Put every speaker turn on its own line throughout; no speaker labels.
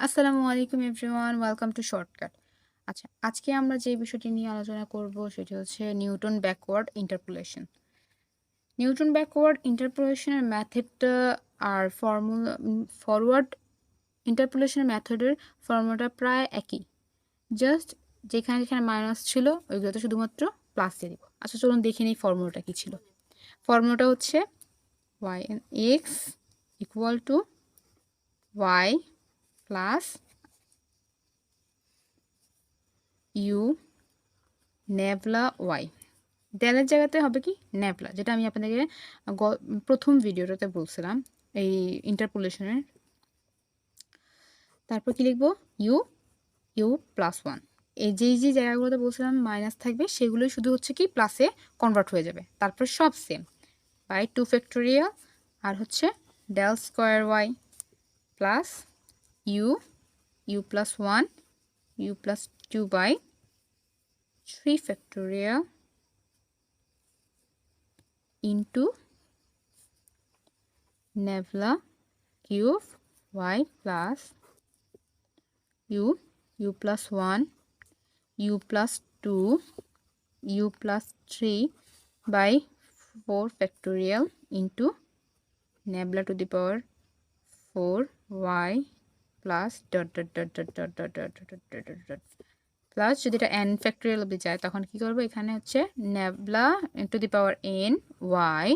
আসসালামু আলাইকুম everyone, welcome to shortcut. আচ্ছা, আজকে আমরা যে বিষয়টি নিয়ে আলোচনা করব সেটি হচ্ছে Newton backward interpolation. Newton backward ইন্টারপোলেশনের মেথডটা আর ফরওয়ার্ড ইন্টারপোলেশনের মেথডের ফর্মুলাটা প্রায় একই। জাস্ট যেখানে যেখানে মাইনাস ছিল ওইগুলোতে শুধুমাত্র প্লাস দিয়ে দিব। আচ্ছা, চলুন দেখে নিই ফর্মুলাটা কী ছিল। ফর্মুলাটা হচ্ছে Y X equal to Y plus U nabla Y. ডেলের জায়গাতে হবে কি নেভলা, যেটা আমি আপনাদেরকে প্রথম ভিডিওটাতে বলছিলাম এই ইন্টারপোলেশনের। তারপর কি লিখবো? U u plus one. এই যে জায়গাগুলোতে বলছিলাম মাইনাস থাকবে সেগুলোই শুধু হচ্ছে কি প্লাসে কনভার্ট হয়ে যাবে। তারপর সব সেম বাই 2 ফ্যাক্টোরিয়াল আর হচ্ছে del square y plus u u plus one u plus 2 by 3 factorial into nebula cube y plus u plus 1 u plus 2 u plus 3 by 4 factorial into nebula to the power 4 y plus dot dot dot dot dot dot dot dot dot dot dot plus যদি এটা n factorial অবধি যায় তখন কি করবো? এখানে হচ্ছে nebula two the power n y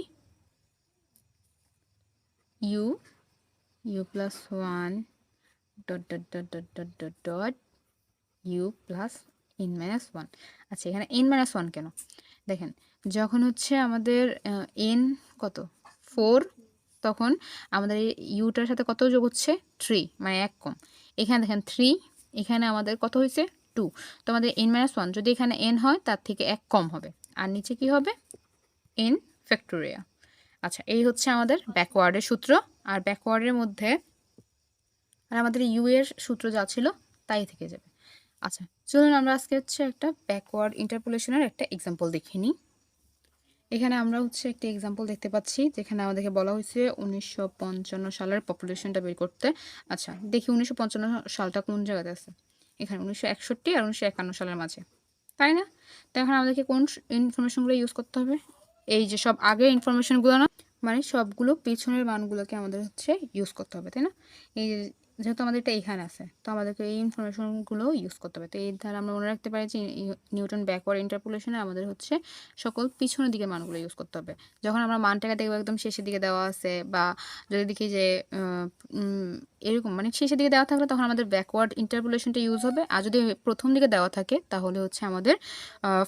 u plus 1 dot dot dot dot dot dot dot u plus n minus 1। আচ্ছা, এখানে n minus 1 কেন? দেখেন, যখন হচ্ছে আমাদের n কত 4, তখন আমাদের এই ইউটার সাথে কত যোগ হচ্ছে 3, মানে 1 কম। এখানে দেখেন 3, এখানে আমাদের কত হয়েছে 2, তো আমাদের n minus 1 যদি এখানে n হয় তার থেকে 1 কম হবে, আর নিচে কি হবে n ফ্যাক্টোরিয়াল। আচ্ছা, এই হচ্ছে আমাদের ব্যাকওয়ার্ডের সূত্র। আর ব্যাকওয়ার্ডের মধ্যে আর আমাদের ইউ এর সূত্র যা ছিল তাই থেকে যাবে। আচ্ছা, চলুন আমরা আজকে হচ্ছে একটা ব্যাকওয়ার্ড ইন্টারপোলেশনের একটা এক্সাম্পল দেখে নিই। এখানে আমরা হচ্ছে একটা এক্সাম্পল দেখতে পাচ্ছি যেখানে আমাদেরকে বলা হয়েছে 1955 সালের পপুলেশনটা বের করতে। আচ্ছা, দেখি 1955 সালটা কোন জায়গাতে আছে। এখানে 1961 আর 1951 সালের মাঝে, তাই না? তো এখন আমাদেরকে কোন ইনফরমেশনগুলো ইউজ করতে হবে? এই যে সব আগের ইনফরমেশনগুলো না, মানে সবগুলো পিছনের মানগুলোকে আমাদের হচ্ছে ইউজ করতে হবে, তাই না? এই যেহেতু আমাদের এটা এখানে আছে, তো আমাদেরকে এই ইনফরমেশনগুলো ইউজ করতে হবে। তো এই ধারা আমরা মনে রাখতে পারি যে নিউটন ব্যাকওয়ার্ড ইন্টারপোলেশনে আমাদের হচ্ছে সকল পিছনের দিকে মানগুলো ইউজ করতে হবে। যখন আমরা মানটাকে দেখবো একদম শেষের দিকে দেওয়া আছে, বা যদি দেখি যে এরকম মানে শেষের দিকে দেওয়া থাকলে তখন আমাদের ব্যাকওয়ার্ড ইন্টারপোলেশনটা ইউজ হবে। আর যদি প্রথম দিকে দেওয়া থাকে তাহলে হচ্ছে আমাদের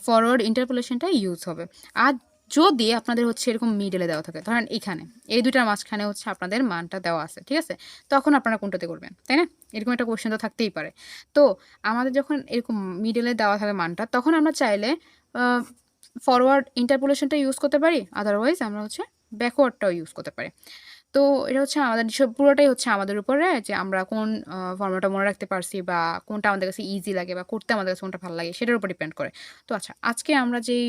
ফরওয়ার্ড ইন্টারপোলেশনটা ইউজ হবে। আর যদি আপনাদের হচ্ছে এরকম মিডলে দেওয়া থাকে, ধরেন এখানে এই দুইটার মাঝখানে হচ্ছে আপনাদের মানটা দেওয়া আছে, ঠিক আছে, তখন আপনারা কোনটাতে করবেন, তাই না? এরকম একটা কোয়েশ্চেন তো থাকতেই পারে। তো আমাদের যখন এরকম মিডলে দেওয়া থাকে মানটা, তখন আমরা চাইলে ফরওয়ার্ড ইন্টারপোলেশনটা ইউজ করতে পারি, আদারওয়াইজ আমরা হচ্ছে ব্যাকওয়ার্ডটাও ইউজ করতে পারি। তো এটা হচ্ছে আমাদের পুরোটাই হচ্ছে আমাদের উপরে যে আমরা কোন ফর্মুলাটা মনে রাখতে পারছি বা কোনটা আমাদের কাছে ইজি লাগে বা করতে আমাদের কাছে কোনটা ভালো লাগে সেটার উপর ডিপেন্ড করে। তো আচ্ছা, আজকে আমরা যেই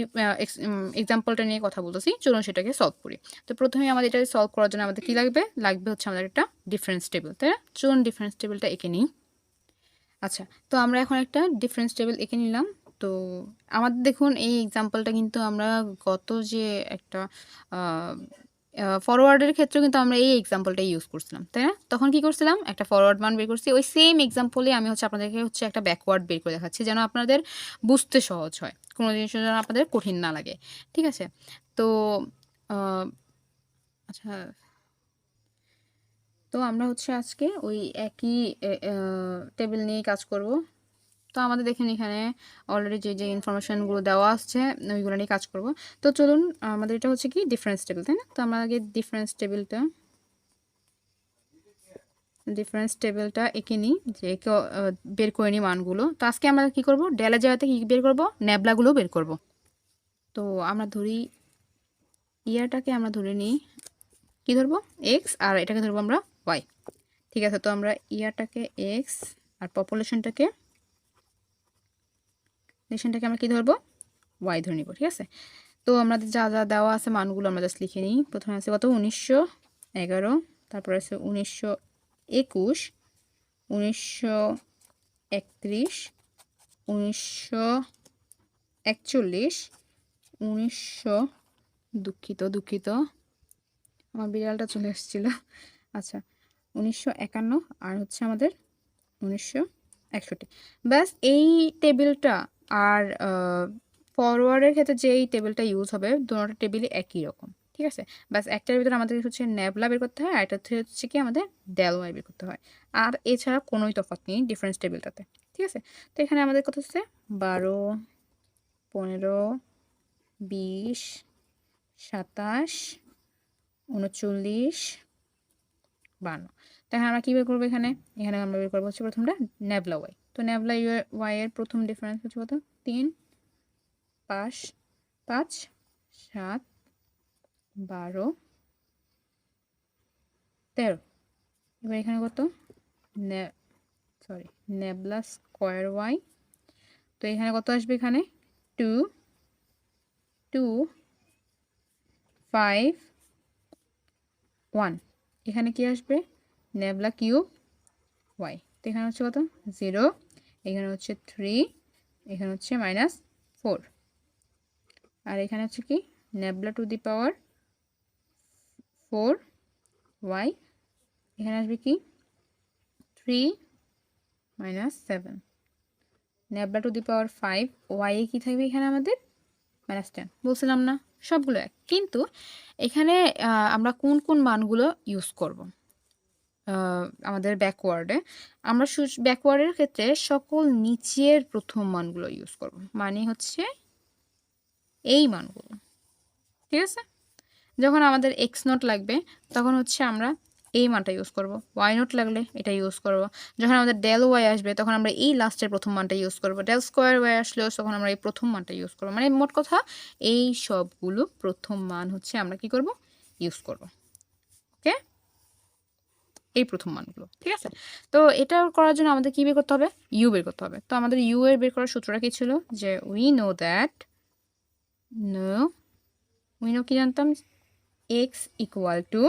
এক্সাম্পলটা নিয়ে কথা বলতেছি, চলুন সেটাকে সলভ করি। তো প্রথমে আমাদের এটা সলভ করার জন্য আমাদের কি লাগবে? লাগবে হচ্ছে আমাদের একটা ডিফারেন্স টেবিল, তাই না? চলুন ডিফারেন্স টেবিলটা এঁকে নিই। আচ্ছা, তো আমরা এখন একটা ডিফারেন্স টেবিল এঁকে নিলাম। তো আমাদের দেখুন এই এক্সাম্পলটা কিন্তু আমরা গত যে একটা ফরওয়ার্ডের ক্ষেত্রে কিন্তু আমরা এই এক্সাম্পলটা ইউজ করছিলাম, তাই না? তখন কি করছিলাম? একটা ফরওয়ার্ড মান বের করছি। ওই সেম এক্সাম্পলে আমি হচ্ছে আপনাদেরকে হচ্ছে একটা ব্যাকওয়ার্ড বের করে দেখাচ্ছি, যেন আপনাদের বুঝতে সহজ হয়, কোনো জিনিসের যেন আপনাদের কঠিন না লাগে, ঠিক আছে? তো আচ্ছা, তো আমরা হচ্ছে আজকে ওই একই টেবিল নিয়ে কাজ করব। তো আমাদের দেখেন এখানে অলরেডি যে ইনফরমেশনগুলো দেওয়া আসছে ওইগুলো নিয়ে কাজ করব। তো চলুন, আমাদের এটা হচ্ছে কি ডিফারেন্স টেবিল, তাই না? তো আমরা আগে ডিফারেন্স টেবিলটা এঁকে নিই, যে বের করে নিই মানগুলো। তো আজকে আমরা কি করব? ডেলের জায়গাতে কি বের করব? নেবলাগুলো বের করব। তো আমরা ধরি ইয়ারটাকে আমরা ধরে নিই, কি ধরবো? এক্স, আর এটাকে ধরবো আমরা ওয়াই, ঠিক আছে? তো আমরা ইয়ারটাকে এক্স আর পপুলেশনটাকে আমরা কি ধরবো? ওয়াই ধরে নিব, ঠিক আছে? তো আমাদের যা যা দেওয়া আছে মানগুলো আমরা জাস্ট লিখে নিই। প্রথমে আছে কত? 1911, তারপর আছে 1921, 1931, 1941, 1900, দুঃখিত আমার বিড়ালটা চলে এসেছিল। আচ্ছা 1951 আর হচ্ছে আমাদের 1961। ব্যাস এই টেবিলটা আর ফরওয়ার্ডের ক্ষেত্রে যে এই টেবিলটা ইউজ হবে দুটো টেবিলই একই রকম, ঠিক আছে। ব্যাস একটার ভিতরে আমাদের হচ্ছে নেবলা বের করতে হয়, আর এটা হচ্ছে কি আমাদের ডেল ওয়াই বের করতে হয়। আর এছাড়া কোনোই তফাৎ নেই ডিফারেন্স টেবিলটাতে, ঠিক আছে। তো এখানে আমাদের কত হচ্ছে 12, 15, 20, 27, 39, 52। তো এখন আমরা কী বের করবো এখানে আমরা বের করবো হচ্ছে প্রথমটা নেবলা ওয়াই। তো নেবলা ওয়াই এর প্রথম ডিফারেন্স হচ্ছে কত 3, 5, 5, 7, 12, 13। এবার এখানে কত নেবলা স্কোয়ার ওয়াই। তো এখানে কত আসবে এখানে 2, 2, 5, 1। এখানে কি আসবে নেবলা কিউব ওয়াই। তো এখানে হচ্ছে কত 0, এখানে হচ্ছে 3, এখানে হচ্ছে -4, আর এখানে হচ্ছে কি nabla to the power 4 y. এখানে আসবে কি 3 - 7। Nabla to the power 5 y এ কি থাকবে এখানে আমাদের -10। বলছিলাম না সবগুলো এক, কিন্তু এখানে আমরা কোন কোন মানগুলো ইউজ করব আমাদের ব্যাকওয়ার্ডে। আমরা ব্যাকওয়ার্ডের ক্ষেত্রে সকল নিচের প্রথম মানগুলো ইউজ করব, মানে হচ্ছে এই মানগুলো, ঠিক আছে। যখন আমাদের এক্স নট লাগবে তখন হচ্ছে আমরা এই মানটা ইউজ করব, ওয়াই নট লাগলে এটা ইউজ করব। যখন আমাদের ডেল ওয়াই আসবে তখন আমরা এই লাস্টের প্রথম মানটা ইউজ করব। ডেল স্কোয়ার ওয়াই আসলেও তখন আমরা এই প্রথম মানটা ইউজ করব। মানে মোট কথা এই সবগুলো প্রথম মান হচ্ছে আমরা কি করব ইউজ করব। ওকে, এই প্রথম মানগুলো, ঠিক আছে। তো এটা করার জন্য আমাদের কি বের করতে হবে ইউ বের করতে হবে। তো আমাদের ইউ এর বের করার সূত্রটা কি ছিল যে উই নো কি জানতাম x equal to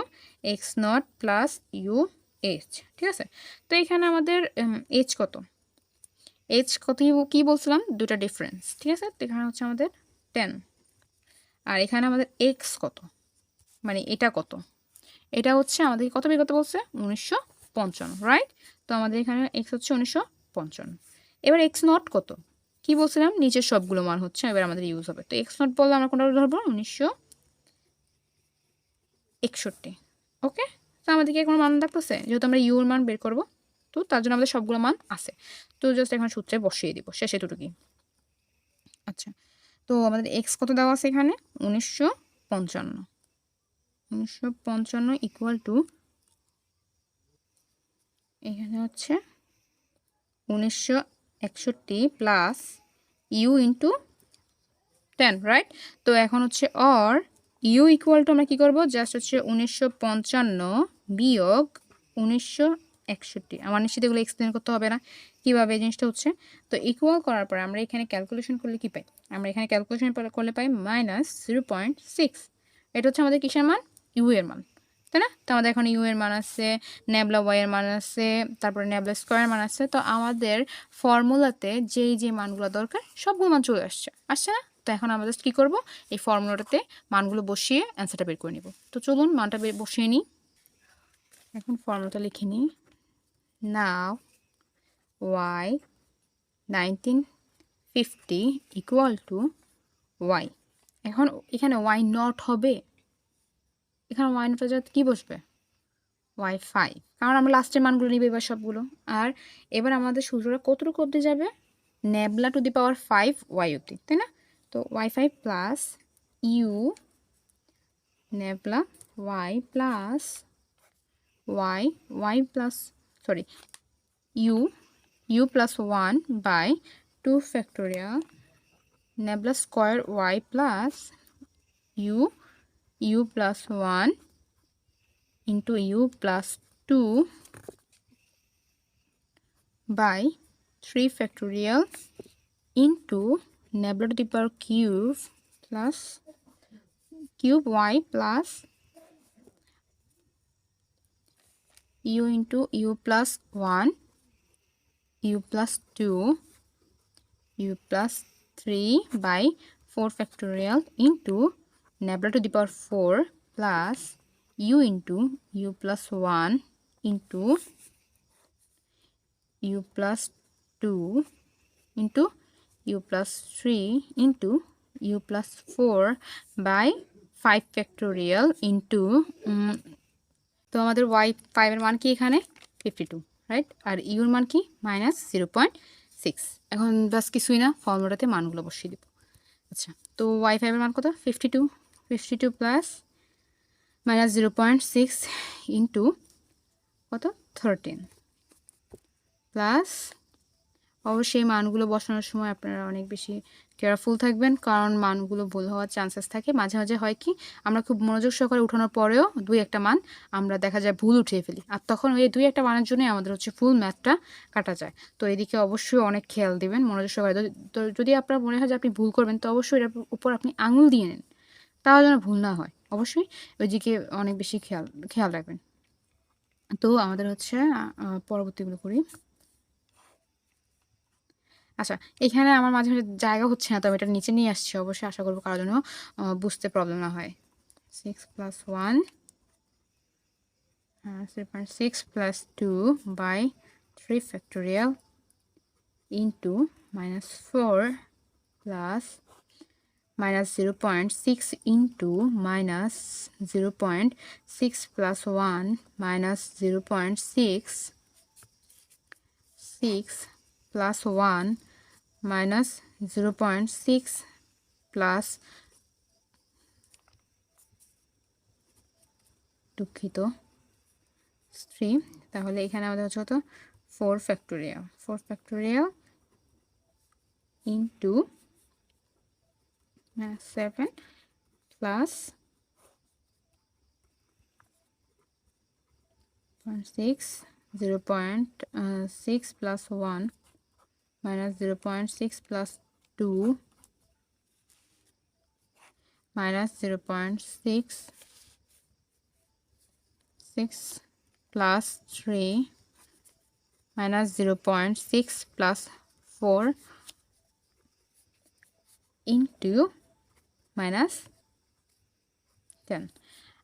x not plus U H, ঠিক আছে। তো এখানে আমাদের এইচ কত কি বলছিলাম দুটা ডিফারেন্স, ঠিক আছে। তো এখানে হচ্ছে আমাদের 10, আর এখানে আমাদের এক্স কত মানে এটা কত, এটা হচ্ছে আমাদের কত বের করতে বলছে 1955, রাইট। তো আমাদের এখানে এক্স হচ্ছে 1955। এবার এক্স নট কত কি বলছিলাম নিচের সবগুলো মান হচ্ছে এবার আমাদের ইউজ হবে। তো এক্স নট বললে আমরা কোনটা ধরবো 1961। ওকে, তো আমাদেরকে কোনো মান থাকতেছে যেহেতু আমরা ইউ এর মান বের করব, তো তার জন্য আমাদের সবগুলো মান আছে। তো জাস্ট এখন সূত্রে বসিয়ে দিব শেষে দুটোকি। আচ্ছা, তো আমাদের এক্স কত দেওয়া আছে এখানে 1955 ইকুয়াল টু এখানে হচ্ছে 1961 প্লাস ইউ ইন্টু 10, রাইট। তো এখন হচ্ছে অর ইউ ইকুয়াল টু আমরা কী করবো জাস্ট হচ্ছে 1955 বিয়োগ 1961। আমার নিশ্চিত এগুলো এক্সপ্লেন করতে হবে না কীভাবে এই জিনিসটা হচ্ছে। তো ইকুয়াল করার পর আমরা এখানে ক্যালকুলেশন করলে কী পাই, আমরা এখানে ক্যালকুলেশন করলে পাই -0.6। এটা হচ্ছে আমাদের কিসের মান ইউ এর মান, তাই না। তো আমাদের এখন ইউ এর মান আছে, নেবলা ওয়াই এর মান আছে, তারপরে নেবলা স্কোয়ার মান আছে। তো আমাদের ফর্মুলাতে যে মানগুলো দরকার সবগুলো মান চলে আসছে না। তো এখন আমরা জাস্ট কী করবো এই ফর্মুলাটাতে মানগুলো বসিয়ে অ্যান্সারটা বের করে নিব। তো চলুন মানটা বসিয়ে নিই। এখন ফর্মুলাটা লিখে নিই। নাও ওয়াই 1950 ইকুয়াল টু ওয়াই। এখন এখানে ওয়াই নট হবে, এখানে ওয়াই নটের জায়গায় কী বসবে y5, কারণ আমরা লাস্টের মানগুলো নিব এবার সবগুলো। আর এবার আমাদের সূত্রটা কতটুকু অবধি যাবে nabla to the power 5 y অবধি, তাই না। তো y5 plus u nabla y plus u plus 1 by 2 factorial nabla square y plus u plus 1 into u plus 2 by 3 factorial into nebula to the power cube plus cube y plus u into u plus 1 u plus 2 u plus 3 by 4 factorial into nebula to the power 4 plus u into u plus 1 into u plus 2 into u plus 3 into u plus 4 by 5 factorial into তো আমাদের y5 এর মান কি এখানে 52 right আর u এর মান কি -0.6 এখন বাস কিছুই না ফর্মুলাতে মানগুলো বসিয়ে দিব আচ্ছা তো y5 এর মান কত 52 প্লাস -0.6 ইনটু কত 13 প্লাস অবশ্যই মানগুলো বসানোর সময় আপনারা অনেক বেশি কেয়ারফুল থাকবেন কারণ মানগুলো ভুল হওয়ার চান্সেস থাকে মাঝে মাঝে হয় কি আমরা খুব মনোযোগ সহকারে উঠানোর পরেও দুই একটা মান আমরা দেখা যায় ভুল উঠিয়ে ফেলি আর তখন ওই দুই একটা মানের জন্য আমাদের হচ্ছে ফুল ম্যাথটা কাটা যায় তো এদিকে অবশ্যই অনেক খেয়াল দিবেন মনোযোগ সহকারে তো যদি আপনার মনে হয় যে আপনি ভুল করবেন তো অবশ্যই এটার উপর আপনি আঙুল দিয়ে নেন তাহলে যেন ভুল না হয় অবশ্যই ওইদিকে অনেক বেশি খেয়াল রাখবেন তো আমাদের হচ্ছে পরবর্তীগুলো করি আচ্ছা এখানে আমার মাঝে মাঝে জায়গা হচ্ছে না তবে এটা নিচে নিয়ে আসছি অবশ্যই আশা করবো কারোর জন্য বুঝতে প্রবলেম না হয় 6 plus 1 0.6 plus 2 by 3 factorial into -4 plus -0.6 into -0.6 plus 1 -0.6 plus 1 minus 0.6 plus দুঃখিত 3 তাহলে এখানে আমাদের হচ্ছে কত 4 factorial into 7 plus 0.6 plus 1 minus 0.6 plus 2 minus 0.6 plus 3 minus 0.6 plus 4 into minus 10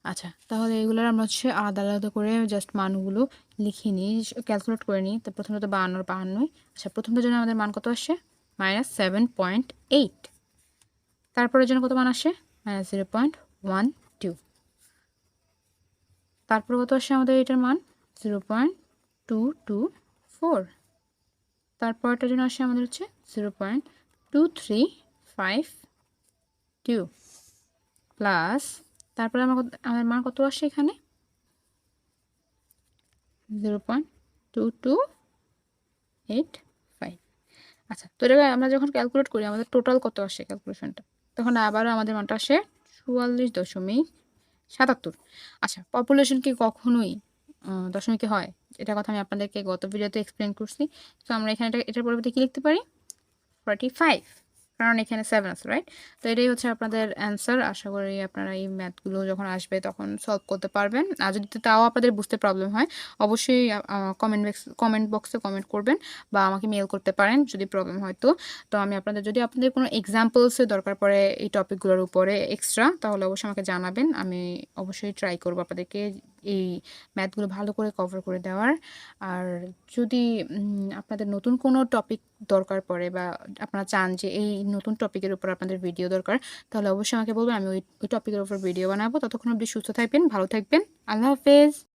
আচ্ছা তাহলে এগুলোর আমরা হচ্ছে আলাদা আলাদা করে জাস্ট মানগুলো লিখে নিই ক্যালকুলেট করে নিই তো প্রথমত 52 আচ্ছা প্রথমটার জন্য আমাদের মান কত আসে -7.8 তারপরের জন্য কত মান আসে -0.12 তারপর কত আসে আমাদের এটার মান 0.224 তারপরটার জন্য আসে আমাদের হচ্ছে 0.2352 প্লাস তারপরে আমার মান কত আসে এখানে 0.2285 আচ্ছা তো এটা আমরা যখন ক্যালকুলেট করি আমাদের টোটাল কত আসে ক্যালকুলেশনটা তখন আবারও আমাদের মানটা আসে 44.77 আচ্ছা পপুলেশন কি কখনোই দশমিকে হয় এটা কথা আমি আপনাদেরকে গত ভিডিওতে এক্সপ্লেন করছি তো আমরা এখানে এটার পরিবর্তে কি লিখতে পারি 45 কারণ এখানে 7 আছে রাইট তো এটাই হচ্ছে আপনাদের অ্যান্সার আশা করি আপনারা এই ম্যাথগুলো যখন আসবে তখন সলভ করতে পারবেন আর যদি তাও আপনাদের বুঝতে প্রবলেম হয় অবশ্যই কমেন্ট বক্সে কমেন্ট করবেন বা আমাকে মেল করতে পারেন যদি প্রবলেম হয় তো আমি যদি আপনাদের কোনো এক্সাম্পলসের দরকার পড়ে এই টপিকগুলোর উপরে এক্সট্রা তাহলে অবশ্যই আমাকে জানাবেন আমি অবশ্যই ট্রাই করবো আপনাদেরকে এই ম্যাথগুলো ভালো করে কভার করে দেওয়ার আর যদি আপনাদের নতুন কোনো টপিক দরকার পড়ে বা আপনারা চান যে এই নতুন টপিকের উপর আপনাদের ভিডিও দরকার তাহলে অবশ্যই আমাকে বলবেন আমি ওই টপিকের উপর ভিডিও বানাবো ততক্ষণ অবধি সুস্থ থাকবেন ভালো থাকবেন আল্লাহ হাফেজ